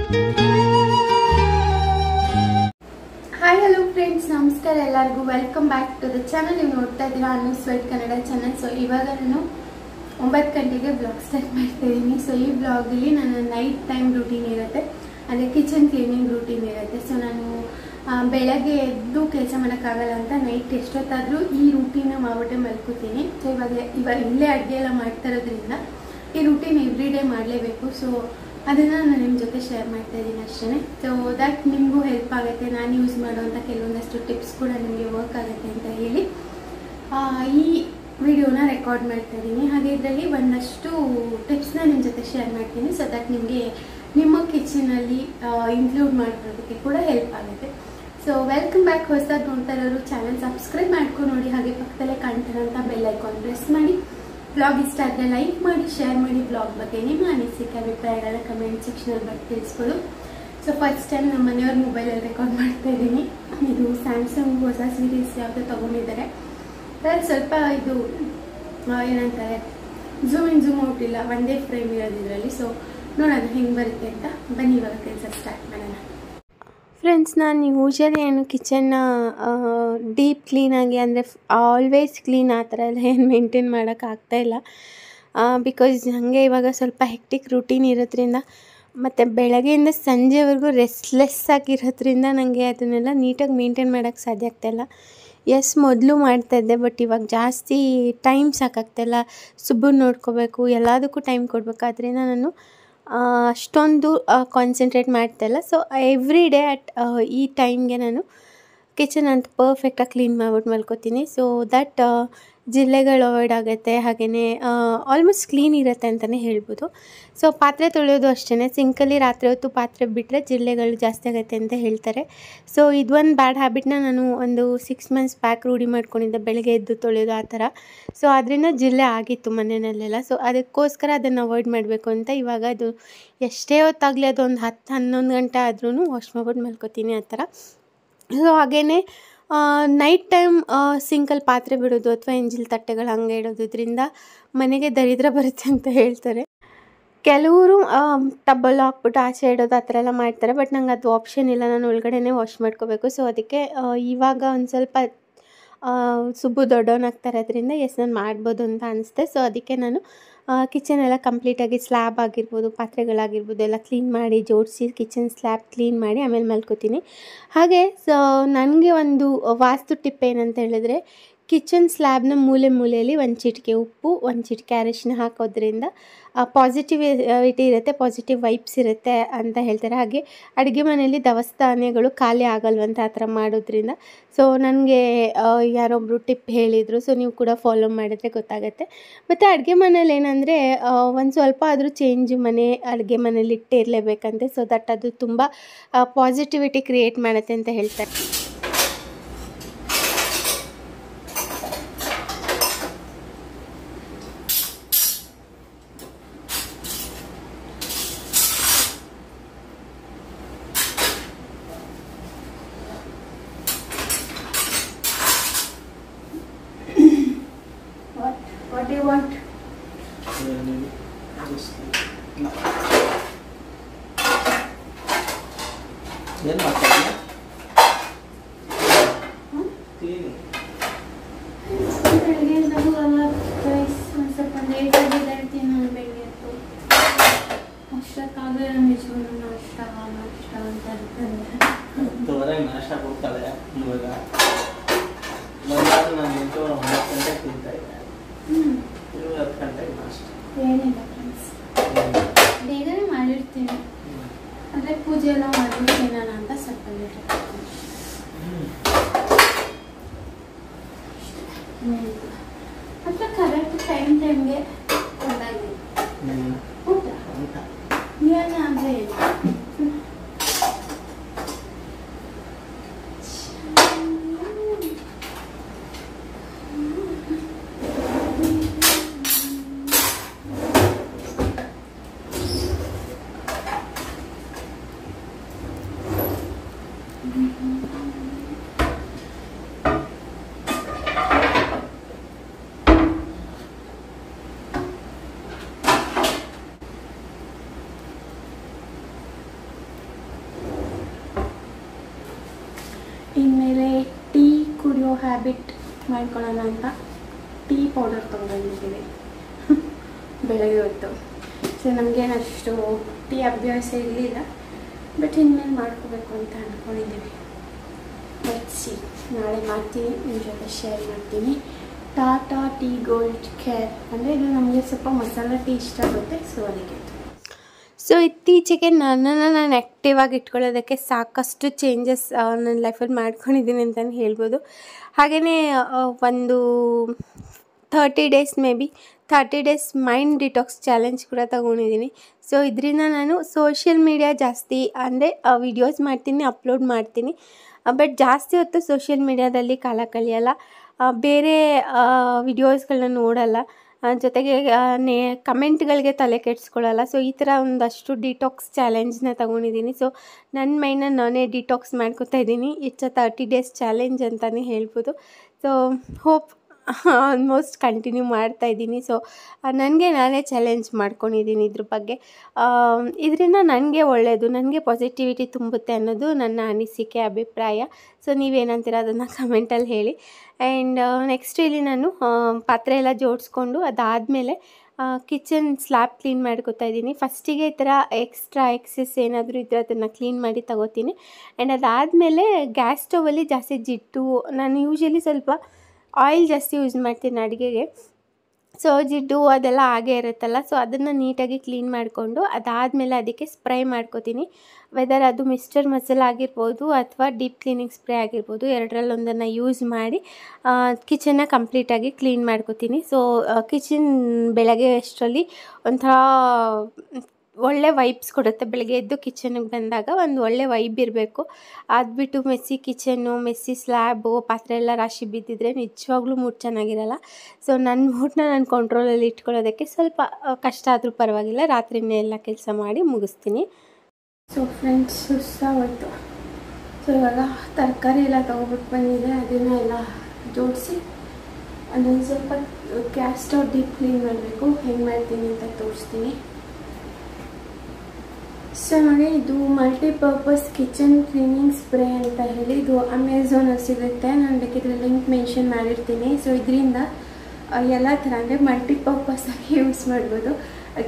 Hi hello friends, ನಮಸ್ಕಾರ ಎಲ್ಲರಿಗೂ. Welcome back to the channel. ನೀವು ನೋಡ್ತಾ ಇದ್ದೀರಾ Anu sweet Kannada channel. So ಇವಾಗ ನಾನು 9 ಗಂಟೆಗೆ ಬ್ಲಾಗ್ ಸ್ಟಾರ್ಟ್ ಮಾಡ್ತಾ ಇದ್ದೀನಿ. ಸೊ ಈ ಬ್ಲಾಗಲ್ಲಿ ನನ್ನ ನೈಟ್ ಟೈಮ್ ರೂಟೀನ್ ಇರುತ್ತೆ, ಅಂದರೆ ಕಿಚನ್ ಕ್ಲೀನಿಂಗ್ ರೂಟೀನ್ ಇರುತ್ತೆ. ಸೊ ನಾನು ಬೆಳಗ್ಗೆ ಎದ್ದು ಕೆಲಸ ಮಾಡೋಕ್ಕಾಗಲ್ಲ ಅಂತ ನೈಟ್ ಎಷ್ಟೊತ್ತಾದರೂ ಈ ರೂಟೀನ ಮಾಡ್ಬಿಟ್ಟೆ ಮಲ್ಕೋತೀನಿ. ಸೊ ಇವಾಗ ಇಲ್ಲೇ ಅಡುಗೆ ಎಲ್ಲ ಮಾಡ್ತಾ ಇರೋದ್ರಿಂದ ಈ ರೂಟೀನ್ ಎವ್ರಿ ಡೇ ಮಾಡಲೇಬೇಕು. ಸೊ ಅದನ್ನು ನಾನು ನಿಮ್ಮ ಜೊತೆ ಶೇರ್ ಮಾಡ್ತಾ ಇದ್ದೀನಿ ಅಷ್ಟೇ. ಸೊ ದಟ್ ನಿಮಗೂ ಹೆಲ್ಪ್ ಆಗುತ್ತೆ. ನಾನು ಯೂಸ್ ಮಾಡುವಂಥ ಕೆಲವೊಂದಷ್ಟು ಟಿಪ್ಸ್ ಕೂಡ ನಿಮಗೆ ವರ್ಕ್ ಆಗುತ್ತೆ ಅಂತ ಹೇಳಿ ಈ ವಿಡಿಯೋನ ರೆಕಾರ್ಡ್ ಮಾಡ್ತಾ ಇದ್ದೀನಿ. ಹಾಗೆ ಇದರಲ್ಲಿ ಒಂದಷ್ಟು ಟಿಪ್ಸ್ನ ನಿಮ್ಮ ಜೊತೆ ಶೇರ್ ಮಾಡ್ತೀನಿ. ಸೊ ದಟ್ ನಿಮಗೆ ನಿಮ್ಮ ಕಿಚನಲ್ಲಿ ಇನ್ಕ್ಲೂಡ್ ಮಾಡೋದಕ್ಕೆ ಕೂಡ ಹೆಲ್ಪ್ ಆಗುತ್ತೆ. So welcome back. ಹೊಸದಾಗಿ ನೋಡ್ತಾ ಇರೋರು ಚಾನಲ್ ಸಬ್ಸ್ಕ್ರೈಬ್ ಮಾಡ್ಕೊಂಡು ನೋಡಿ. ಹಾಗೆ ಪಕ್ಕದಲ್ಲೇ ಕಾಣ್ತಿರೋಂಥ ಬೆಲ್ ಐಕಾನ್ ಪ್ರೆಸ್ ಮಾಡಿ. ಬ್ಲಾಗ್ ಇಷ್ಟ ಆದರೆ ಲೈಕ್ ಮಾಡಿ, ಶೇರ್ ಮಾಡಿ. ಬ್ಲಾಗ್ ಬಗ್ಗೆ ನಿಮ್ಮ ಅನಿಸಿಕೆ ಅಭಿಪ್ರಾಯಗಳನ್ನ ಕಮೆಂಟ್ ಸೆಕ್ಷನಲ್ಲಿ ಬಟ್ ತಿಳಿಸ್ಬೋದು. ಸೊ ಫಸ್ಟ್ ಟೈಮ್ ನಮ್ಮ ಮನೆಯವ್ರ ಮೊಬೈಲಲ್ಲಿ ರೆಕಾರ್ಡ್ ಮಾಡ್ತಾ ಇದ್ದೀನಿ. ಇದು ಸ್ಯಾಮ್ಸಂಗ್ ಹೊಸ ಸೀರೀಸ್ ಯಾವುದೋ ತೊಗೊಂಡಿದ್ದಾರೆ. ಅದ್ರಲ್ಲಿ ಸ್ವಲ್ಪ ಇದು ಏನಂತಾರೆ, ಝೂಮ್ ಇನ್ ಝೂಮ್ ಔಟ್ ಇಲ್ಲ, ಒಂದೇ ಫ್ರೇಮ್ ಇರೋದು ಇದರಲ್ಲಿ. ಸೊ ನೋಡೋಣ ಹೆಂಗೆ ಬರುತ್ತೆ ಅಂತ. ಬನ್ನಿ ಇವಾಗ ಕೆಲಸ ಸ್ಟಾರ್ಟ್ ಮಾಡೋಣ. ಫ್ರೆಂಡ್ಸ್, ನಾನು ಯೂಶಲಿ ಏನು ಕಿಚನ್ನ ಡೀಪ್ ಕ್ಲೀನಾಗಿ, ಅಂದರೆ ಆಲ್ವೇಸ್ ಕ್ಲೀನ್ ಆ ಥರ ಎಲ್ಲ ಏನು ಮೇಂಟೈನ್ ಮಾಡೋಕ್ಕಾಗ್ತಾಯಿಲ್ಲ. ಬಿಕಾಸ್ ಹಾಗೆ ಇವಾಗ ಸ್ವಲ್ಪ ಹೆಕ್ಟಿಕ್ ರೂಟೀನ್ ಇರೋದ್ರಿಂದ ಮತ್ತು ಬೆಳಗ್ಗೆಯಿಂದ ಸಂಜೆವರೆಗೂ ರೆಸ್ಟ್ಲೆಸ್ ಆಗಿರೋದ್ರಿಂದ ನನಗೆ ಅದನ್ನೆಲ್ಲ ನೀಟಾಗಿ ಮೇಂಟೈನ್ ಮಾಡೋಕ್ಕೆ ಸಾಧ್ಯ ಆಗ್ತಾಯಿಲ್ಲ. ಎಸ್, ಮೊದಲು ಮಾಡ್ತಾಯಿದ್ದೆ, ಬಟ್ ಇವಾಗ ಜಾಸ್ತಿ ಟೈಮ್ ಸಾಕಾಗ್ತಾಯಿಲ್ಲ. ಸುಬ್ಬನ್ನು ನೋಡ್ಕೋಬೇಕು, ಎಲ್ಲದಕ್ಕೂ ಟೈಮ್ ಕೊಡಬೇಕು. ಆದ್ದರಿಂದ ನಾನು ಅಷ್ಟೊಂದು ಕಾನ್ಸಂಟ್ರೇಟ್ ಮಾಡ್ತಾಯಿಲ್ಲ. ಸೊ ಎವ್ರಿ ಡೇ ಈ ಟೈಮ್ಗೆ ನಾನು ಕಿಚನ್ ಅಂತ ಪರ್ಫೆಕ್ಟಾಗಿ ಕ್ಲೀನ್ ಮಾಡ್ಬಿಟ್ಟು ಮಲ್ಕೋತೀನಿ. ಸೊ ದಟ್ ಜಿರಳೆಗಳು ಅವಾಯ್ಡ್ ಆಗುತ್ತೆ. ಹಾಗೆಯೇ ಆಲ್ಮೋಸ್ಟ್ ಕ್ಲೀನ್ ಇರುತ್ತೆ ಅಂತಲೇ ಹೇಳ್ಬೋದು. ಸೊ ಪಾತ್ರೆ ತೊಳೆಯೋದು ಅಷ್ಟೇ. ಸಿಂಕಲ್ಲಿ ರಾತ್ರಿ ಹೊತ್ತು ಪಾತ್ರೆ ಬಿಟ್ಟರೆ ಜಿರಳೆಗಳು ಜಾಸ್ತಿ ಆಗುತ್ತೆ ಅಂತ ಹೇಳ್ತಾರೆ. ಸೊ ಇದೊಂದು ಬ್ಯಾಡ್ ಹ್ಯಾಬಿಟ್ನ ನಾನು ಒಂದು 6 months ಬ್ಯಾಕ್ ರೂಢಿ ಮಾಡ್ಕೊಂಡಿದ್ದೆ, ಬೆಳಗ್ಗೆ ಎದ್ದು ತೊಳೆಯೋದು ಆ ಥರ. ಸೊ ಅದರಿಂದ ಜಿರಳೆ ಆಗಿತ್ತು ಮನೆಯಲ್ಲೆಲ್ಲ. ಸೊ ಅದಕ್ಕೋಸ್ಕರ ಅದನ್ನು ಅವಾಯ್ಡ್ ಮಾಡಬೇಕು ಅಂತ ಇವಾಗ ಅದು ಎಷ್ಟೇ ಹೊತ್ತಾಗಲಿ, ಅದು ಒಂದು 10-11 ಗಂಟೆ ಆದ್ರೂ ವಾಶ್ ಮಾಡ್ಬಿಟ್ಟು ಮಲ್ಕೋತೀನಿ ಆ ಥರ. ಸೊ ಹಾಗೆಯೇ ನೈಟ್ ಟೈಮ್ ಸಿಂಕಲ್ಲಿ ಪಾತ್ರೆ ಬಿಡೋದು ಅಥವಾ ಎಂಜಿಲ್ ತಟ್ಟೆಗಳು ಹಂಗೆ ಇಡೋದ್ರಿಂದ ಮನೆಗೆ ದರಿದ್ರ ಬರುತ್ತೆ ಅಂತ ಹೇಳ್ತಾರೆ. ಕೆಲವರು ಟಬ್ಬಲ್ಲಿ ಹಾಕ್ಬಿಟ್ಟು ಆಚೆ ಇಡೋದು ಆ ಥರ ಎಲ್ಲ ಮಾಡ್ತಾರೆ. ಬಟ್ ನಂಗೆ ಅದು ಆಪ್ಷನ್ ಇಲ್ಲ, ನಾನು ಒಳಗಡೆನೇ ವಾಶ್ ಮಾಡ್ಕೋಬೇಕು. ಸೊ ಅದಕ್ಕೆ ಇವಾಗ ಒಂದು ಸ್ವಲ್ಪ ಸುಬ್ಬು ದೊಡ್ಡವನಾಗ್ತಾ ಇರೋದ್ರಿಂದ ನಾನು ಮಾಡ್ಬೋದು ಅಂತ ಅನಿಸುತ್ತೆ. ಸೊ ಅದಕ್ಕೆ ನಾನು ಕಿಚನ್ ಎಲ್ಲ ಕಂಪ್ಲೀಟಾಗಿ ಸ್ಲ್ಯಾಬ್ ಆಗಿರ್ಬೋದು, ಪಾತ್ರೆಗಳಾಗಿರ್ಬೋದು ಎಲ್ಲ ಕ್ಲೀನ್ ಮಾಡಿ ಜೋಡಿಸಿ ಕಿಚನ್ ಸ್ಲ್ಯಾಬ್ ಕ್ಲೀನ್ ಮಾಡಿ ಆಮೇಲೆ ಮಲ್ಕೋತೀನಿ. ಹಾಗೆ ಸೊ ನನಗೆ ಒಂದು ವಾಸ್ತು ಟಿಪ್ ಏನಂತ ಹೇಳಿದ್ರೆ, ಕಿಚನ್ ಸ್ಲ್ಯಾಬ್ನ ಮೂಲೆಯಲ್ಲಿ ಒಂದು ಚಿಟಿಕೆ ಉಪ್ಪು, ಒಂದು ಚಿಟಿಕೆ ಅರಿಶಿನ ಹಾಕೋದ್ರಿಂದ ಪಾಸಿಟಿವಿಟಿ ಇರುತ್ತೆ, ಪಾಸಿಟಿವ್ ವೈಬ್ಸ್ ಇರುತ್ತೆ ಅಂತ ಹೇಳ್ತಾರೆ. ಹಾಗೆ ಅಡುಗೆ ಮನೆಯಲ್ಲಿ ದವಸ-ಧಾನ್ಯಗಳು ಖಾಲಿ ಆಗಲ್ವಂತ ಆ ಥರ ಮಾಡೋದ್ರಿಂದ. ಸೊ ನನಗೆ ಯಾರೊಬ್ಬರು ಟಿಪ್ ಹೇಳಿದರು. ಸೊ ನೀವು ಕೂಡ ಫಾಲೋ ಮಾಡಿದ್ರೆ ಗೊತ್ತಾಗುತ್ತೆ. ಮತ್ತು ಅಡುಗೆ ಮನೇಲಿ ಏನಂದರೆ ಒಂದು ಸ್ವಲ್ಪ ಆದರೂ ಚೇಂಜ್ ಅಡುಗೆ ಮನೇಲಿ ಇಟ್ಟೇ ಇರಲೇಬೇಕಂತೆ. ಸೊ ದಟ್ ಅದು ತುಂಬ ಪಾಸಿಟಿವಿಟಿ ಕ್ರಿಯೇಟ್ ಮಾಡುತ್ತೆ ಅಂತ ಹೇಳ್ತಾರೆ. What do you want? No. ಏನು ಮಾಡ್ತಾಯಿದ್ದೀಯ? ಕ್ಲೀನಿಂಗ್. ಬೆಳಗ್ಗೆ ನಮಗೆಲ್ಲ ಒಂದು ಸ್ವಲ್ಪ ಲೇಟಾಗಿ ಹೇಳ್ತೀನಿ. ನಾನು ಬೆಳಗ್ಗೆ ಎದ್ದು ಅಷ್ಟಕ್ಕಾಗಲೇ ನಮ್ಮ ಯಜಮಾನ ನಾಷ್ಟ ಅಂತ ಇರ್ತದೆ. 10:30 ನಾಷ್ಟ ಕೊಡ್ತಾಳೆ. ಇವಾಗ ಮೊದಲಾದ್ರೂ ನಾನು 9 ಗಂಟೆಗೆ ತಿಂತಾಯಿದ್ದೆ. ಇವಾಗ 10 ಗಂಟೆಗೆ ನಾಷ್ಟ. ಏನಿಲ್ಲ ಫ್ರೆಂಡ್ಸ್, ಬೇಗನೆ ಮಾಡಿರ್ತೀನಿ. ಅಂದರೆ ಪೂಜೆ ಎಲ್ಲ ಮಾಡಿರ್ತೀನಿ ನಾನು ಅಂತ ಸ್ವಲ್ಪ ಲೇಟ್ ಆಗ್ತೀನಿ. ಅಥವಾ ಕರೆಕ್ಟ್ ಟೈಮ್ಗೆ ಕೊಡಾಗಿ ಊಟ ಏನು ಅಂದರೆ ಹ್ಯಾಬಿಟ್ ಮಾಡ್ಕೊಳ್ಳೋಣ ಅಂತ ಟೀ ಪೌಡರ್ ತೊಗೊಂಡಿದ್ದೀವಿ ಬೆಳಗ್ಗೆ ಹೊತ್ತು. ಸೊ ನಮಗೇನು ಅಷ್ಟು ಟೀ ಅಭ್ಯಾಸ ಇರಲಿಲ್ಲ, ಬಟ್ ಇನ್ಮೇಲೆ ಮಾಡ್ಕೋಬೇಕು ಅಂತ ಅಂದ್ಕೊಂಡಿದ್ದೀವಿ. ಸಿ ನಾಳೆ ಮಾಡ್ತೀನಿ, ನಿಮ್ಮ ಜೊತೆ ಶೇರ್ ಮಾಡ್ತೀನಿ. ಟಾಟಾ ಟೀ ಗೋಲ್ಡ್ ಕೇರ್ ಅಂದರೆ ಇದು ನಮಗೆ ಸ್ವಲ್ಪ ಮಸಾಲ ಟೀ ಇಷ್ಟ ಆಗುತ್ತೆ, ಸೊ ಅದಕ್ಕೆ. ಸೊ ಇತ್ತೀಚೆಗೆ ನನ್ನನ್ನು ನಾನು ಆ್ಯಕ್ಟಿವ್ ಆಗಿ ಇಟ್ಕೊಳ್ಳೋದಕ್ಕೆ ಸಾಕಷ್ಟು ಚೇಂಜಸ್ ನನ್ನ ಲೈಫಲ್ಲಿ ಮಾಡ್ಕೊಂಡಿದ್ದೀನಿ ಅಂತಲೇ ಹೇಳ್ಬೋದು. ಹಾಗೆಯೇ ಒಂದು 30 days may be 30 days mind detox challenge ಕೂಡ ತೊಗೊಂಡಿದ್ದೀನಿ. ಸೊ ಇದರಿಂದ ನಾನು ಸೋಷಿಯಲ್ ಮೀಡಿಯಾ ಜಾಸ್ತಿ ಅಂದರೆ ವಿಡಿಯೋಸ್ ಮಾಡ್ತೀನಿ, ಅಪ್ಲೋಡ್ ಮಾಡ್ತೀನಿ, ಬಟ್ ಜಾಸ್ತಿ ಹೊತ್ತು ಸೋಷಿಯಲ್ ಮೀಡಿಯಾದಲ್ಲಿ ಕಾಲ ಕಳೆಯಲ್ಲ, ಬೇರೆ ವಿಡಿಯೋಸ್ಗಳನ್ನ ನೋಡಲ್ಲ, ಜೊತೆಗೆ ಕಮೆಂಟ್ಗಳಿಗೆ ತಲೆ ಕೆಡಿಸ್ಕೊಳ್ಳಲ್ಲ. ಸೊ ಈ ಥರ ಒಂದಷ್ಟು ಡಿಟಾಕ್ಸ್ ಚಾಲೆಂಜ್ನ ತೊಗೊಂಡಿದ್ದೀನಿ. ಸೊ ನನ್ನ ಮೈಂಡನ್ನ ನಾನೇ ಡಿಟಾಕ್ಸ್ ಮಾಡ್ಕೊತಾ ಇದ್ದೀನಿ. ಇಟ್ಸ್ 30 ಡೇಸ್ ಚಾಲೆಂಜ್ ಅಂತಲೇ ಹೇಳ್ಬೋದು. ಸೊ ಹೋಪ್ ಆಲ್ಮೋಸ್ಟ್ ಕಂಟಿನ್ಯೂ ಮಾಡ್ತಾಯಿದ್ದೀನಿ. ಸೊ ನನಗೆ ನಾನೇ ಚಾಲೆಂಜ್ ಮಾಡ್ಕೊಂಡಿದ್ದೀನಿ ಇದ್ರ ಬಗ್ಗೆ. ಇದರಿಂದ ನನಗೆ ಒಳ್ಳೆಯದು, ನನಗೆ ಪಾಸಿಟಿವಿಟಿ ತುಂಬುತ್ತೆ ಅನ್ನೋದು ನನ್ನ ಅನಿಸಿಕೆ, ಅಭಿಪ್ರಾಯ. ಸೊ ನೀವೇನಂತೀರ ಅದನ್ನು ಕಮೆಂಟಲ್ಲಿ ಹೇಳಿ. ಆ್ಯಂಡ್ ನೆಕ್ಸ್ಟ್ ಇಲ್ಲಿ ನಾನು ಪಾತ್ರೆ ಎಲ್ಲ ಜೋಡಿಸ್ಕೊಂಡು ಅದಾದಮೇಲೆ ಕಿಚನ್ ಸ್ಲ್ಯಾಬ್ ಕ್ಲೀನ್ ಮಾಡ್ಕೊತಾ ಇದ್ದೀನಿ. ಫಸ್ಟಿಗೆ ಈ ಥರ ಎಕ್ಸೆಸ್ ಏನಾದರೂ ಇದ್ದರೆ ಅದನ್ನು ಕ್ಲೀನ್ ಮಾಡಿ ತಗೋತೀನಿ. ಆ್ಯಂಡ್ ಅದಾದಮೇಲೆ ಗ್ಯಾಸ್ ಸ್ಟವಲ್ಲಿ ಜಾಸ್ತಿ ಜಿಡ್ಡು, ನಾನು ಯೂಶ್ವಲಿ ಸ್ವಲ್ಪ ಆಯಿಲ್ ಜಾಸ್ತಿ ಯೂಸ್ ಮಾಡ್ತೀನಿ ಅಡುಗೆಗೆ. ಸೊ ಜಿಡ್ಡು ಅದೆಲ್ಲ ಹಾಗೇ ಇರುತ್ತಲ್ಲ, ಸೊ ಅದನ್ನು ನೀಟಾಗಿ ಕ್ಲೀನ್ ಮಾಡಿಕೊಂಡು ಅದಾದಮೇಲೆ ಅದಕ್ಕೆ ಸ್ಪ್ರೇ ಮಾಡ್ಕೋತೀನಿ. ವೆದರ್ ಅದು ಮಿಸ್ಟರ್ ಮಸಾಲ ಆಗಿರ್ಬೋದು ಅಥವಾ ಡೀಪ್ ಕ್ಲೀನಿಂಗ್ ಸ್ಪ್ರೇ ಆಗಿರ್ಬೋದು, ಎರಡರಲ್ಲೊಂದನ್ನು ಯೂಸ್ ಮಾಡಿ ಕಿಚನ್ನ ಕಂಪ್ಲೀಟಾಗಿ ಕ್ಲೀನ್ ಮಾಡ್ಕೋತೀನಿ. ಸೊ ಕಿಚನ್ ಬೆಳಗ್ಗೆ ಅಷ್ಟರಲ್ಲಿ ಒಂಥರ ಒಳ್ಳೆ ವೈಬ್ಸ್ ಕೊಡುತ್ತೆ. ಬೆಳಗ್ಗೆ ಎದ್ದು ಕಿಚನ್ಗೆ ಬಂದಾಗ ಒಂದು ಒಳ್ಳೆ ವೈಬ್ ಇರಬೇಕು. ಅದು ಬಿಟ್ಟು ಮೆಸ್ಸಿ ಕಿಚನ್ನು, ಮೆಸ್ಸಿ ಸ್ಲ್ಯಾಬು, ಪಾತ್ರೆ ಎಲ್ಲ ರಾಶಿ ಬಿದ್ದಿದ್ರೆ ನಿಜವಾಗ್ಲೂ ಮೂಡ್ ಚೆನ್ನಾಗಿರಲ್ಲ. ಸೊ ನನ್ನ ಮೂಡನ್ನ ನಾನು ಕಂಟ್ರೋಲಲ್ಲಿ ಇಟ್ಕೊಳ್ಳೋದಕ್ಕೆ ಸ್ವಲ್ಪ ಕಷ್ಟ ಆದರೂ ಪರವಾಗಿಲ್ಲ, ರಾತ್ರಿನೇ ಎಲ್ಲ ಕೆಲಸ ಮಾಡಿ ಮುಗಿಸ್ತೀನಿ. So friends ಸುಸ್ತಾಗೋಯ್ತು. ಸೊ ಇವಾಗ ತರಕಾರಿ ಎಲ್ಲ ತೊಗೊಬಿಟ್ಟು ಬಂದಿದೆ, ಅದನ್ನು ಎಲ್ಲ ಜೋಡಿಸಿ ಅದನ್ನು ಸ್ವಲ್ಪ ಗ್ಯಾಸ್ ಸ್ಟವ್ ಡೀಪ್ ಕ್ಲೀನ್ ಮಾಡಬೇಕು. ಹೆಂಗೆ ಮಾಡ್ತೀನಿ ಅಂತ ತೋರಿಸ್ತೀನಿ. ಸೊ ನೋಡಿ, ಇದು ಮಲ್ಟಿಪರ್ಪಸ್ ಕಿಚನ್ ಕ್ಲೀನಿಂಗ್ ಸ್ಪ್ರೇ ಅಂತ ಹೇಳಿ ಇದು ಅಮೆಝಾನಲ್ಲಿ ಸಿಗುತ್ತೆ. ನಾನು ಬೇಕಿದ್ರೆ ಲಿಂಕ್ ಮೆನ್ಷನ್ ಮಾಡಿರ್ತೀನಿ. ಸೊ ಇದರಿಂದ ಎಲ್ಲ ಥರ ಅಂದರೆ ಮಲ್ಟಿಪರ್ಪಸ್ ಆಗಿ ಯೂಸ್ ಮಾಡ್ಬೋದು.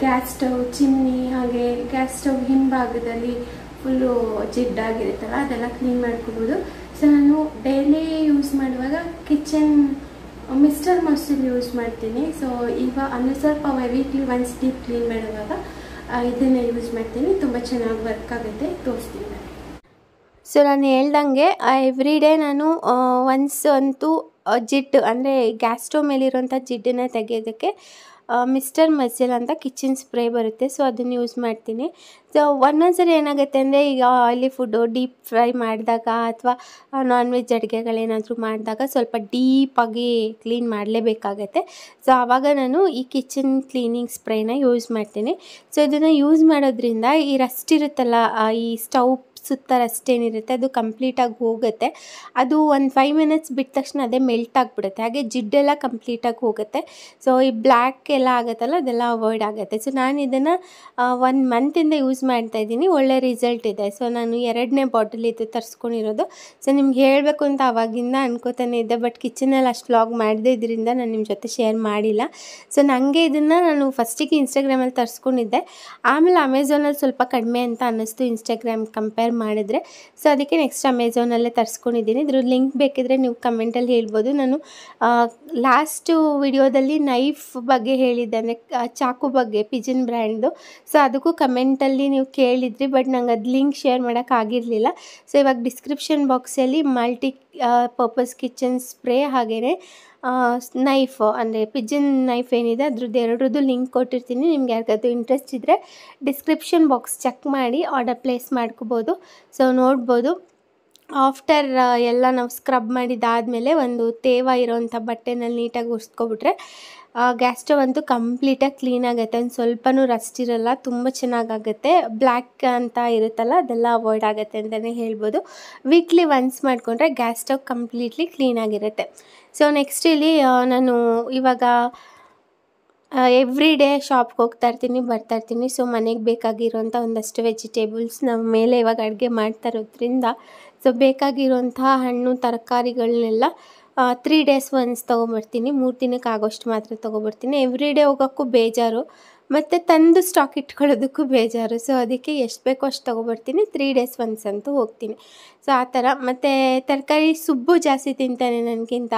ಗ್ಯಾಸ್ ಸ್ಟವ್, ಚಿಮ್ನಿ, ಹಾಗೆ ಗ್ಯಾಸ್ ಸ್ಟವ್ ಹಿಂಭಾಗದಲ್ಲಿ ಫುಲ್ಲು ಜಿಡ್ಡಾಗಿರುತ್ತಲ್ಲ ಅದೆಲ್ಲ ಕ್ಲೀನ್ ಮಾಡ್ಕೋಬೋದು. ಸೊ ನಾನು ಡೈಲಿ ಯೂಸ್ ಮಾಡುವಾಗ ಕಿಚನ್ ಮಿಸ್ಟರ್ ಮಸಾಲ ಯೂಸ್ ಮಾಡ್ತೀನಿ. ಸೊ ಈಗ ಅಂದರೆ ಸ್ವಲ್ಪ ವೀಕ್ಲಿ ಒನ್ಸ್ ಡೀಪ್ ಕ್ಲೀನ್ ಮಾಡುವಾಗ ಇದನ್ನು ಯೂಸ್ ಮಾಡ್ತೀನಿ. ತುಂಬ ಚೆನ್ನಾಗಿ ವರ್ಕ್ ಆಗುತ್ತೆ, ತೋರಿಸ್ತೀನಿ. ಸೊ ನಾನು ಹೇಳ್ದಂಗೆ ಎವ್ರಿ ಡೇ ನಾನು ಒನ್ಸ್ ಅಂತೂ ಜಿಡ್ಡು ಅಂದರೆ ಗ್ಯಾಸ್ ಸ್ಟವ್ ಮೇಲಿರೋಂಥ ಜಿಡ್ಡನ್ನು ತೆಗೆಯೋದಕ್ಕೆ ಮಿಸ್ಟರ್ ಮಸಾಲ ಅಂತ ಕಿಚನ್ ಸ್ಪ್ರೇ ಬರುತ್ತೆ. ಸೊ ಅದನ್ನು ಯೂಸ್ ಮಾಡ್ತೀನಿ. ಸೊ ಒಂದೊಂದ್ಸರಿ ಏನಾಗುತ್ತೆ ಅಂದರೆ ಈಗ ಆಯಿಲಿ ಫುಡ್ಡು ಡೀಪ್ ಫ್ರೈ ಮಾಡಿದಾಗ ಅಥವಾ ನಾನ್ ವೆಜ್ ಅಡುಗೆಗಳೇನಾದರೂ ಮಾಡಿದಾಗ ಸ್ವಲ್ಪ ಡೀಪಾಗಿ ಕ್ಲೀನ್ ಮಾಡಲೇಬೇಕಾಗತ್ತೆ. ಸೊ ಆವಾಗ ನಾನು ಈ ಕಿಚನ್ ಕ್ಲೀನಿಂಗ್ ಸ್ಪ್ರೇನ ಯೂಸ್ ಮಾಡ್ತೀನಿ. ಸೊ ಇದನ್ನು ಯೂಸ್ ಮಾಡೋದ್ರಿಂದ ಈ ರಸ್ಟ್ ಇರುತ್ತಲ್ಲ, ಈ ಸ್ಟವ್ ಸುತ್ತ ರಸ್ಟ್ ಏನಿರುತ್ತೆ ಅದು ಕಂಪ್ಲೀಟಾಗಿ ಹೋಗುತ್ತೆ. ಅದು ಒಂದು 5 ಮಿನಿಟ್ಸ್ ಬಿಟ್ಟ ತಕ್ಷಣ ಅದೇ ಮೆಲ್ಟ್ ಆಗಿಬಿಡುತ್ತೆ. ಹಾಗೆ ಜಿಡ್ಡೆಲ್ಲ ಕಂಪ್ಲೀಟಾಗಿ ಹೋಗುತ್ತೆ. ಸೊ ಈ ಬ್ಲ್ಯಾಕ್ ಎಲ್ಲ ಆಗುತ್ತಲ್ಲ ಅದೆಲ್ಲ ಅವಾಯ್ಡ್ ಆಗುತ್ತೆ. ಸೊ ನಾನು ಇದನ್ನು 1 ಮಂತಿಂದ ಯೂಸ್ ಮಾಡ್ತಾಯಿದ್ದೀನಿ, ಒಳ್ಳೆ ರಿಸಲ್ಟ್ ಇದೆ. ಸೊ ನಾನು 2ನೇ ಬಾಟಲ್ ಇದು ತರಿಸ್ಕೊಂಡಿರೋದು. ಸೊ ನಿಮ್ಗೆ ಹೇಳಬೇಕು ಅಂತ ಆವಾಗಿಂದ ಅನ್ಕೋತಾನೆ ಇದ್ದೆ, ಬಟ್ ಕಿಚನಲ್ಲಿ ಅಷ್ಟು ವ್ಲಾಗ್ ಮಾಡದೇ ಇದರಿಂದ ನಾನು ನಿಮ್ಮ ಜೊತೆ ಶೇರ್ ಮಾಡಿಲ್ಲ. ಸೊ ನನಗೆ ಇದನ್ನು ನಾನು ಫಸ್ಟಿಗೆ ಇನ್ಸ್ಟಾಗ್ರಾಮಲ್ಲಿ ತರಿಸ್ಕೊಂಡಿದ್ದೆ, ಆಮೇಲೆ ಅಮೆಝಾನಲ್ಲಿ ಸ್ವಲ್ಪ ಕಡಿಮೆ ಅಂತ ಅನ್ನಿಸ್ತು ಇನ್ಸ್ಟಾಗ್ರಾಮ್ ಕಂಪೇರ್ ಮಾಡಿದ್ರೆ. ಸೊ ಅದಕ್ಕೆ ನೆಕ್ಸ್ಟ್ ಅಮೆಝಾನಲ್ಲೇ ತರಿಸ್ಕೊಂಡಿದ್ದೀನಿ. ಇದ್ರ ಲಿಂಕ್ ಬೇಕಿದ್ರೆ ನೀವು ಕಮೆಂಟಲ್ಲಿ ಹೇಳ್ಬೋದು. ನಾನು ಲಾಸ್ಟು ವಿಡಿಯೋದಲ್ಲಿ ನೈಫ್ ಬಗ್ಗೆ ಹೇಳಿದ್ದೆ, ಅಂದರೆ ಚಾಕು ಬಗ್ಗೆ, ಪಿಜನ್ ಬ್ರ್ಯಾಂಡ್ದು. ಸೊ ಅದಕ್ಕೂ ಕಮೆಂಟಲ್ಲಿ ನೀವು ಕೇಳಿದ್ರಿ, ಬಟ್ ನಂಗೆ ಅದು ಲಿಂಕ್ ಶೇರ್ ಮಾಡೋಕ್ಕಾಗಿರಲಿಲ್ಲ. ಸೊ ಇವಾಗ ಡಿಸ್ಕ್ರಿಪ್ಷನ್ ಬಾಕ್ಸಲ್ಲಿ ಮಲ್ಟಿ ಪರ್ಪಸ್ ಕಿಚನ್ ಸ್ಪ್ರೇ ಹಾಗೆಯೇ ನೈಫ್ ಅಂದರೆ ಪಿಜನ್ ನೈಫ್ ಏನಿದೆ ಅದ್ರದ್ದು ಲಿಂಕ್ ಕೊಟ್ಟಿರ್ತೀನಿ. ನಿಮ್ಗೆ ಯಾರಿಗಾದ್ರು ಇಂಟ್ರೆಸ್ಟ್ ಇದ್ದರೆ ಡಿಸ್ಕ್ರಿಪ್ಷನ್ ಬಾಕ್ಸ್ ಚೆಕ್ ಮಾಡಿ ಆರ್ಡರ್ ಪ್ಲೇಸ್ ಮಾಡ್ಕೋಬೋದು. ಸೊ ನೋಡ್ಬೋದು. ಆಫ್ಟರ್ ಎಲ್ಲ ನಾವು ಸ್ಕ್ರಬ್ ಮಾಡಿದ್ದಾದಮೇಲೆ ಒಂದು ತೇವ ಇರೋವಂಥ ಬಟ್ಟೆನಲ್ಲಿ ನೀಟಾಗಿ ಒರೆಸ್ಕೊಬಿಟ್ರೆ ಗ್ಯಾಸ್ ಸ್ಟವ್ ಅಂತೂ ಕಂಪ್ಲೀಟಾಗಿ ಕ್ಲೀನ್ ಆಗುತ್ತೆ. ಒಂದು ಸ್ವಲ್ಪನೂ ರಸ್ಟ್ ಇರಲ್ಲ, ತುಂಬ ಚೆನ್ನಾಗಾಗುತ್ತೆ. ಬ್ಲ್ಯಾಕ್ ಅಂತ ಇರುತ್ತಲ್ಲ ಅದೆಲ್ಲ ಅವಾಯ್ಡ್ ಆಗುತ್ತೆ ಅಂತಲೇ ಹೇಳ್ಬೋದು. ವೀಕ್ಲಿ ಒನ್ಸ್ ಮಾಡಿಕೊಂಡ್ರೆ ಗ್ಯಾಸ್ ಸ್ಟವ್ ಕಂಪ್ಲೀಟ್ಲಿ ಕ್ಲೀನಾಗಿರುತ್ತೆ. ಸೊ ನೆಕ್ಸ್ಟ್ ಇಲ್ಲಿ ನಾನು ಇವಾಗ ಎವ್ರಿ ಡೇ ಶಾಪ್ಗೆ ಹೋಗ್ತಾಯಿರ್ತೀನಿ, ಬರ್ತಾಯಿರ್ತೀನಿ. ಸೊ ಮನೆಗೆ ಬೇಕಾಗಿರೋಂಥ ಒಂದಷ್ಟು ವೆಜಿಟೇಬಲ್ಸ್ ನಾವು ಮೇಲೆ ಇವಾಗ ಅಡುಗೆ ಮಾಡ್ತಾ ಇರೋದ್ರಿಂದ ಸೊ ಬೇಕಾಗಿರೋಂಥ ಹಣ್ಣು ತರಕಾರಿಗಳನ್ನೆಲ್ಲ 3 ಡೇಸ್ ಒನ್ಸ್ ತೊಗೊಂಬರ್ತೀನಿ. 3 ದಿನಕ್ಕೆ ಆಗೋಷ್ಟು ಮಾತ್ರ ತೊಗೊಬರ್ತೀನಿ. ಎವ್ರಿ ಡೇ ಹೋಗೋಕ್ಕೂ ಬೇಜಾರು, ಮತ್ತು ತಂದು ಸ್ಟಾಕ್ ಇಟ್ಕೊಳ್ಳೋದಕ್ಕೂ ಬೇಜಾರು. ಸೊ ಅದಕ್ಕೆ ಎಷ್ಟು ಬೇಕೋ ಅಷ್ಟು ತೊಗೊಬರ್ತೀನಿ. 3 ಡೇಸ್ ಒನ್ಸ್ ಅಂತೂ ಹೋಗ್ತೀನಿ. ಸೊ ಆ ಥರ. ಮತ್ತು ತರಕಾರಿ ಸುಬ್ಬು ಜಾಸ್ತಿ ತಿಂತಾನೆ ನನಗಿಂತ.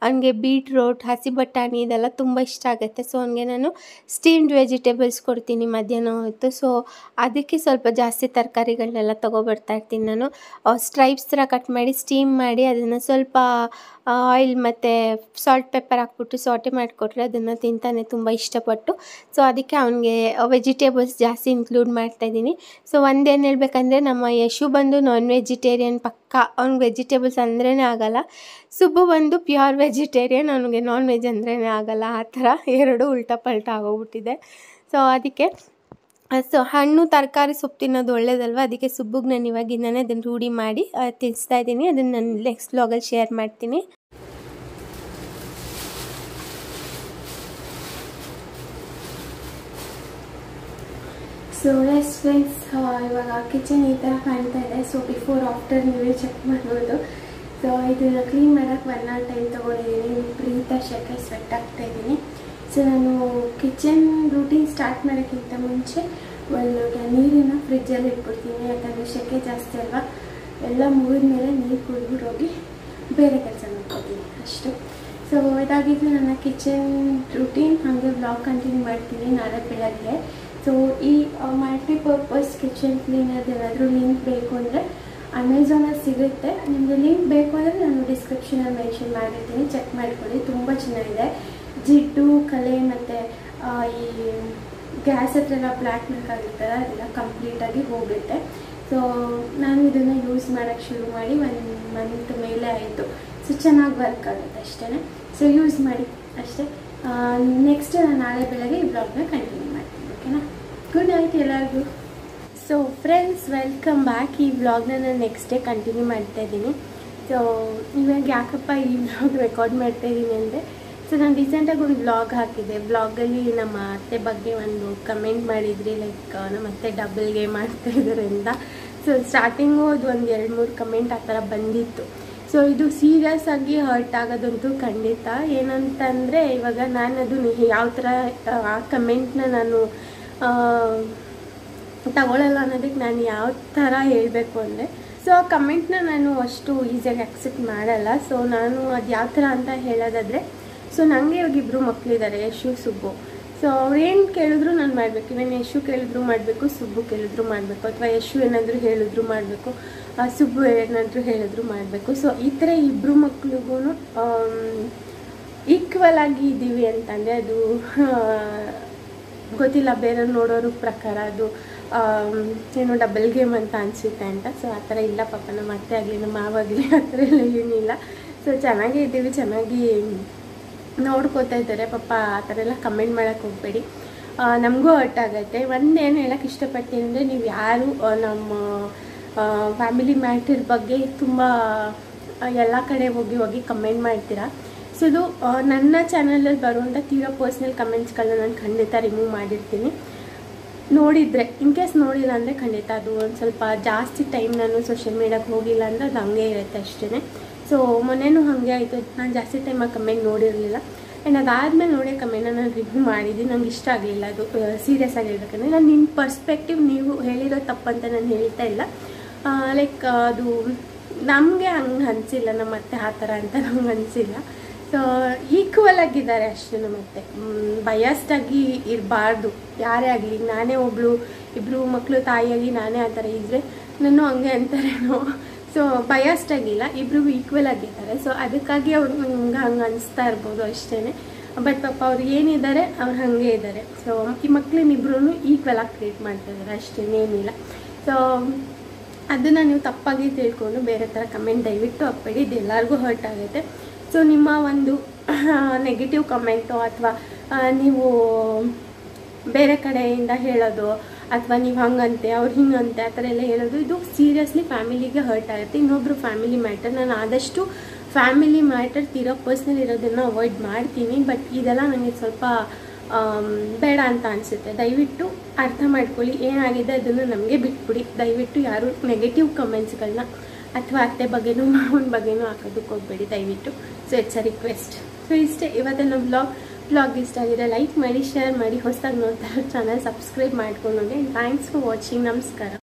ಅವನಿಗೆ ಬೀಟ್ರೋಟ್, ಹಸಿ ಬಟಾಣಿ ಇದೆಲ್ಲ ತುಂಬ ಇಷ್ಟ ಆಗುತ್ತೆ. ಸೊ ಅವನಿಗೆ ನಾನು ಸ್ಟೀಮ್ಡ್ ವೆಜಿಟೇಬಲ್ಸ್ ಕೊಡ್ತೀನಿ ಮಧ್ಯಾಹ್ನ ಹೊತ್ತು. ಸೊ ಅದಕ್ಕೆ ಸ್ವಲ್ಪ ಜಾಸ್ತಿ ತರಕಾರಿಗಳನ್ನೆಲ್ಲ ತೊಗೊಬರ್ತಾ ಇರ್ತೀನಿ ನಾನು. ಸ್ಟ್ರೈಪ್ಸ್ ಥರ ಕಟ್ ಮಾಡಿ ಸ್ಟೀಮ್ ಮಾಡಿ ಅದನ್ನು ಸ್ವಲ್ಪ ಆಯಿಲ್ ಮತ್ತು ಸಾಲ್ಟ್ ಪೆಪ್ಪರ್ ಹಾಕ್ಬಿಟ್ಟು ಸಾಟೆ ಮಾಡಿಕೊಟ್ರೆ ಅದನ್ನು ತಿಂತಾನೆ ತುಂಬ ಇಷ್ಟಪಟ್ಟು. ಸೊ ಅದಕ್ಕೆ ಅವನಿಗೆ ವೆಜಿಟೇಬಲ್ಸ್ ಜಾಸ್ತಿ ಇನ್ಕ್ಲೂಡ್ ಮಾಡ್ತಾಯಿದ್ದೀನಿ. ಸೊ ಒಂದೇನು ಹೇಳ್ಬೇಕಂದ್ರೆ, ನಮ್ಮ ಯಶು ಬಂದು ನಾನ್ ವೆಜಿಟೇರಿಯನ್ ಪಕ್ಕ. ಅವ್ನಿಗೆ ವೆಜಿಟೇಬಲ್ಸ್ ಅಂದ್ರೇ ಆಗಲ್ಲ. ಸುಬ್ಬು ಬಂದು ಪ್ಯೂರ್ ವೆಜಿಟೇರಿಯನ್, ಅವನಿಗೆ ನಾನ್ ವೆಜ್ ಅಂದ್ರೇ ಆಗಲ್ಲ. ಆ ಥರ ಎರಡೂ ಉಲ್ಟಾ ಪಲ್ಟಾ ಆಗೋಗ್ಬಿಟ್ಟಿದೆ. ಸೊ ಅದಕ್ಕೆ ಸೊ ಹಣ್ಣು ತರಕಾರಿ ಸೊಪ್ಪು ತಿನ್ನೋದು ಒಳ್ಳೇದಲ್ವ. ಅದಕ್ಕೆ ಸುಬ್ಬುಗೆ ನಾನು ಇವಾಗಿಂದನೇ ಅದನ್ನು ರೂಢಿ ಮಾಡಿ ತಿನ್ನಿಸ್ತಾ ಇದ್ದೀನಿ. ಅದನ್ನು ನಾನು ನೆಕ್ಸ್ಟ್ ವ್ಲಾಗಲ್ಲಿ ಶೇರ್ ಮಾಡ್ತೀನಿ. ಸೊ ಎಸ್ ಫ್ರೆಂಡ್ಸ್, ಇವಾಗ ಕಿಚನ್ ಈ ಥರ ಕಾಣ್ತಾ ಇದೆ. ಸೊ ಬಿಫೋರ್ ಆಫ್ಟರ್ ನೀವೇ ಚೆಕ್ ಮಾಡ್ಬೋದು. ಸೊ ಇದನ್ನು ಕ್ಲೀನ್ ಮಾಡೋಕ್ಕೆ 1 hour ಟೈಮ್ ತೊಗೊಂಡಿದ್ದೀನಿ. ವಿಪರೀತ ಶೆಕೆ ಸ್ವೆಟ್ ಆಗ್ತಾಯಿದ್ದೀನಿ. ಸೊ ನಾನು ಕಿಚನ್ ರೂಟೀನ್ ಸ್ಟಾರ್ಟ್ ಮಾಡೋಕ್ಕಿಂತ ಮುಂಚೆ ಒಂದು ನೀರನ್ನು ಫ್ರಿಜ್ಜಲ್ಲಿ ಇಟ್ಬಿಡ್ತೀನಿ. ಯಾಕಂದರೆ ಶೆಕೆ ಜಾಸ್ತಿ ಅಲ್ವಾ. ಎಲ್ಲ ಮುಗಿದ್ಮೇಲೆ ನೀರು ಕುಡಿದ್ಬಿಟ್ಟು ಹೋಗಿ ಬೇರೆ ಕೆಲಸ ಮಾಡ್ಕೊತೀನಿ ಅಷ್ಟು. ಸೊ ಇದಾಗಿದ್ದು ನನ್ನ ಕಿಚನ್ ರೂಟೀನ್. ಹಾಗೆ ಬ್ಲಾಗ್ ಕಂಟಿನ್ಯೂ ಮಾಡ್ತೀನಿ ನಾಳೆ ಬೆಳಗ್ಗೆ. ಸೊ ಈ ಮಲ್ಟಿಪರ್ಪಸ್ ಕಿಚನ್ ಕ್ಲೀನರ್ದು ಏನಾದರೂ ಲಿಂಕ್ ಬೇಕು ಅಂದರೆ ಅಮೆಝಾನಲ್ಲಿ ಸಿಗುತ್ತೆ. ನಿಮಗೆ ಲಿಂಕ್ ಬೇಕು ಅಂದರೆ ನಾನು ಡಿಸ್ಕ್ರಿಪ್ಷನಲ್ಲಿ ಮೆನ್ಷನ್ ಮಾಡಿರ್ತೀನಿ, ಚೆಕ್ ಮಾಡ್ಕೊಳ್ಳಿ. ತುಂಬ ಚೆನ್ನಾಗಿದೆ. ಜಿಡ್ಡು, ಕಲೆ ಮತ್ತು ಈ ಗ್ಯಾಸ್ ಹತ್ರ ಎಲ್ಲ ಬ್ಲ್ಯಾಕ್ ಮಾರ್ಕ್ ಆಗಿರ್ತಾರೆ, ಅದೆಲ್ಲ ಕಂಪ್ಲೀಟಾಗಿ ಹೋಗುತ್ತೆ. ಸೊ ನಾನು ಇದನ್ನು ಯೂಸ್ ಮಾಡೋಕ್ಕೆ ಶುರು ಮಾಡಿ 1 month ಮೇಲೆ ಆಯಿತು. ಸೊ ಚೆನ್ನಾಗಿ ವರ್ಕ್ ಆಗುತ್ತೆ ಅಷ್ಟೇ. ಸೊ ಯೂಸ್ ಮಾಡಿ ಅಷ್ಟೇ. ನೆಕ್ಸ್ಟ್ ನಾನು ನಾಳೆ ಬೆಳಗ್ಗೆ ಈ ಬ್ಲಾಗ್ನ ಕಂಟಿನ್ಯೂ ಮಾಡ್ತೀನಿ. ಓಕೆನಾ? ಗುಡ್ ನೈಟ್ ಎಲ್ಲರಿಗೂ. So friends, welcome back. ಈ ವ್ಲಾಗ್ನ ನಾನು ನೆಕ್ಸ್ಟ್ ಡೇ ಕಂಟಿನ್ಯೂ ಮಾಡ್ತಾಯಿದ್ದೀನಿ. ಸೊ ಇವಾಗ ಯಾಕಪ್ಪ ಈ ವ್ಲಾಗ್ ರೆಕಾರ್ಡ್ ಮಾಡ್ತಾಯಿದ್ದೀನಿ ಅಂದರೆ, ಸೊ ನಾನು ರೀಸೆಂಟಾಗಿ ಒಂದು ವ್ಲಾಗ್ ಹಾಕಿದ್ದೆ. ವ್ಲಾಗಲ್ಲಿ ನಮ್ಮ ಅತ್ತೆ ಬಗ್ಗೆ ಒಂದು ಕಮೆಂಟ್ ಮಾಡಿದ್ರಿ, ಲೈಕ್ ನಮ್ಮ ಅತ್ತೆ ಡಬಲ್ಗೆ ಮಾಡ್ತಾಯಿದ್ದಾರೆ ಅಂತ. ಸೊ ಸ್ಟಾರ್ಟಿಂಗು ಅದು ಒಂದು 2-3 ಕಮೆಂಟ್ ಆ ಥರ ಬಂದಿತ್ತು. ಸೊ ಇದು ಸೀರಿಯಸ್ ಆಗಿ ಹರ್ಟ್ ಆಗೋದಂತೂ ಖಂಡಿತ. ಏನಂತಂದರೆ, ಇವಾಗ ನಾನು ಅದನ್ನು ಯಾವ ಥರ ಆ ಕಮೆಂಟ್ನ ನಾನು ತಗೊಳ್ಳಲ್ಲ ಅನ್ನೋದಕ್ಕೆ ನಾನು ಯಾವ ಥರ ಹೇಳಬೇಕು ಅಂದರೆ, ಸೊ ಆ ಕಮೆಂಟ್ನ ನಾನು ಅಷ್ಟು ಈಸಿಯಾಗಿ ಅಕ್ಸೆಪ್ಟ್ ಮಾಡಲ್ಲ. ಸೊ ನಾನು ಅದು ಯಾವ ಥರ ಅಂತ ಹೇಳೋದಾದರೆ, ಸೊ ನನಗೆ ಇವಾಗ 2 ಮಕ್ಕಳಿದ್ದಾರೆ, ಯಶು, ಸುಬ್ಬು. ಸೊ ಅವ್ರು ಏನು ಕೇಳಿದ್ರು ನಾನು ಮಾಡಬೇಕು. ನಾನು ಯಶು ಕೇಳಿದ್ರು ಮಾಡಬೇಕು, ಸುಬ್ಬು ಕೇಳಿದ್ರು ಮಾಡಬೇಕು. ಅಥವಾ ಯಶು ಏನಾದರೂ ಹೇಳಿದ್ರು ಮಾಡಬೇಕು, ಸುಬ್ಬು ಏನಾದರೂ ಹೇಳಿದ್ರು ಮಾಡಬೇಕು. ಸೊ ಈ ಥರ 2 ಮಕ್ಳಿಗೂ ಈಕ್ವಲ್ ಆಗಿ ಇದ್ದೀವಿ ಅಂತಂದರೆ ಅದು ಗೊತ್ತಿಲ್ಲ, ಬೇರೆಯವ್ರು ನೋಡೋರ ಪ್ರಕಾರ ಅದು ಏನೋ ಡಬಲ್ ಗೇಮ್ ಅಂತ ಅನಿಸುತ್ತೆ ಅಂತ. ಸೊ ಆ ಥರ ಇಲ್ಲ ಪಾಪ. ನಮ್ಮ ಅತ್ತೆ ಆಗಲಿ ನಮ್ಮ ಮಾವಾಗಲಿ ಆ ಥರ ಎಲ್ಲ ಏನಿಲ್ಲ. ಸೊ ಚೆನ್ನಾಗೇ ಇದ್ದೀವಿ, ಚೆನ್ನಾಗಿ ನೋಡ್ಕೋತಾ ಇದ್ದಾರೆ ಪಾಪ. ಆ ಥರ ಎಲ್ಲ ಕಮೆಂಟ್ ಮಾಡೋಕ್ಕೆ ಹೋಗಬೇಡಿ, ನಮಗೂ ಹರ್ಟ್ ಆಗುತ್ತೆ. ಒಂದೇನು ಹೇಳೋಕ್ಕೆ ಇಷ್ಟಪಡ್ತೀನಿ ಅಂದರೆ, ನೀವು ಯಾರು ನಮ್ಮ ಫ್ಯಾಮಿಲಿ ಮ್ಯಾಟರ್ ಬಗ್ಗೆ ತುಂಬ ಎಲ್ಲ ಕಡೆ ಹೋಗಿ ಕಮೆಂಟ್ ಮಾಡ್ತೀರಾ. ಸೊ ಇದು ನನ್ನ ಚಾನಲಲ್ಲಿ ಬರುವಂಥ ತೀರೋ ಪರ್ಸ್ನಲ್ ಕಮೆಂಟ್ಸ್ಗಳನ್ನ ನಾನು ಖಂಡಿತ ರಿಮೂವ್ ಮಾಡಿರ್ತೀನಿ. ನೋಡಿದರೆ, ಇನ್ ಕೇಸ್ ನೋಡಿಲ್ಲ ಅಂದರೆ ಖಂಡಿತ ಅದು ಒಂದು ಸ್ವಲ್ಪ ಜಾಸ್ತಿ ಟೈಮ್ ನಾನು ಸೋಷಿಯಲ್ ಮೀಡಿಯಾಗೆ ಹೋಗಿಲ್ಲ ಅಂದರೆ ಅದು ಹಂಗೆ ಇರುತ್ತೆ ಅಷ್ಟೇ. ಸೊ ಮೊನ್ನೆನೂ ಹಾಗೆ ಆಯಿತು, ನಾನು ಜಾಸ್ತಿ ಟೈಮ್ ಆ ಕಮೆಂಟ್ ನೋಡಿರಲಿಲ್ಲ. ಆ್ಯಂಡ್ ಅದಾದಮೇಲೆ ನೋಡಿ ಕಮೆಂಟ್ನ ನಾನು ರಿವ್ಯೂ ಮಾಡಿದ್ದೀನಿ. ನಂಗೆ ಇಷ್ಟ ಆಗಲಿಲ್ಲ ಅದು. ಸೀರಿಯಸ್ ಆಗಿ ಹೇಳ್ಬೇಕಂದ್ರೆ, ನಾನು ನಿಮ್ಮ ಪರ್ಸ್ಪೆಕ್ಟಿವ್ ನೀವು ಹೇಳಿರೋ ತಪ್ಪಂತ ನಾನು ಹೇಳ್ತಾ ಇಲ್ಲ. ಲೈಕ್ ಅದು ನಮಗೆ ಹಂಗೆ ಅನಿಸಿಲ್ಲ, ನಮ್ಮ ಅತ್ತೆ ಆ ಥರ ಅಂತ ನಮ್ಗೆ ಅನಿಸಿಲ್ಲ. ಸೊ ಈಕ್ವಲ್ ಆಗಿದ್ದಾರೆ ಅಷ್ಟೇ. ಮತ್ತೆ ಬಯಸ್ಡಾಗಿ ಇರಬಾರ್ದು ಯಾರೇ ಆಗಲಿ. ನಾನೇ ಒಬ್ಬಳು 2 ಮಕ್ಕಳು ತಾಯಿಯಾಗಿ ನಾನೇ ಆ ಥರ ಇದ್ದರೆ ನಾನು ಹಂಗೆ ಅಂತಾರೇನೋ. ಸೊ ಬಯಸ್ಡಾಗಿಲ್ಲ, 2 ಈಕ್ವಲ್ ಆಗಿದ್ದಾರೆ. ಸೊ ಅದಕ್ಕಾಗಿ ಅವ್ರು ಹಂಗೆ ಅನಿಸ್ತಾ ಇರ್ಬೋದು ಅಷ್ಟೇ. ಬಟ್ ಪಾಪ ಅವ್ರು ಏನಿದ್ದಾರೆ ಅವ್ರು ಹಾಗೆ ಇದ್ದಾರೆ. ಸೊ ಈ ಮಕ್ಕಳನ್ನಿಬ್ರು ಈಕ್ವಲ್ ಆಗಿ ಟ್ರೀಟ್ ಮಾಡ್ತಾಯಿದ್ದಾರೆ ಅಷ್ಟೇ, ಏನಿಲ್ಲ. ಸೊ ಅದನ್ನು ನೀವು ತಪ್ಪಾಗಿ ತಿಳ್ಕೊಂಡು ಬೇರೆ ಥರ ಕಮೆಂಟ್ ದಯವಿಟ್ಟು ಹಾಕ್ಬೇಡಿ, ಇದು ಎಲ್ಲರಿಗೂ ಹರ್ಟ್ ಆಗುತ್ತೆ. ಸೊ ನಿಮ್ಮ ಒಂದು ನೆಗೆಟಿವ್ ಕಮೆಂಟು ಅಥವಾ ನೀವು ಬೇರೆ ಕಡೆಯಿಂದ ಹೇಳೋದು ಅಥವಾ ನೀವು ಹಂಗಂತೆ ಅವ್ರು ಹಿಂಗಂತೆ ಆ ಥರ ಎಲ್ಲ ಹೇಳೋದು, ಇದು ಸೀರಿಯಸ್ಲಿ ಫ್ಯಾಮಿಲಿಗೆ ಹರ್ಟ್ ಆಗುತ್ತೆ. ಇನ್ನೊಬ್ರು ಫ್ಯಾಮಿಲಿ ಮ್ಯಾಟರ್, ನಾನು ಆದಷ್ಟು ಫ್ಯಾಮಿಲಿ ಮ್ಯಾಟರ್ ತೀರೋ ಪರ್ಸ್ನಲ್ ಇರೋದನ್ನು ಅವಾಯ್ಡ್ ಮಾಡ್ತೀನಿ. ಬಟ್ ಇದೆಲ್ಲ ನನಗೆ ಸ್ವಲ್ಪ ಬೇಡ ಅಂತ ಅನಿಸುತ್ತೆ. ದಯವಿಟ್ಟು ಅರ್ಥ ಮಾಡ್ಕೊಳ್ಳಿ, ಏನಾಗಿದೆ ಅದನ್ನು ನಮಗೆ ಬಿಟ್ಬಿಡಿ. ದಯವಿಟ್ಟು ಯಾರು ನೆಗೆಟಿವ್ ಕಮೆಂಟ್ಸ್ಗಳನ್ನ ಅಥವಾ ಅತ್ತೆ ಬಗ್ಗೆನೂ ಮಾವನ ಬಗ್ಗೆನೂ ಹಾಕೋದಕ್ಕೆ ಹೋಗಬೇಡಿ ದಯವಿಟ್ಟು. So it's a request. So ಇಷ್ಟೇ ಇವತ್ತಿನ ಬ್ಲಾಗ್ ಇಷ್ಟ ಆಗಿದೆ ಲೈಕ್ ಮಾಡಿ, ಶೇರ್ ಮಾಡಿ, ಹೊಸದಾಗಿ ನೋಡ್ತಾ ಚಾನಲ್ ಸಬ್ಸ್ಕ್ರೈಬ್ ಮಾಡ್ಕೊಂಡು ನೋಡಿ. Thanks for watching. ನಮಸ್ಕಾರ.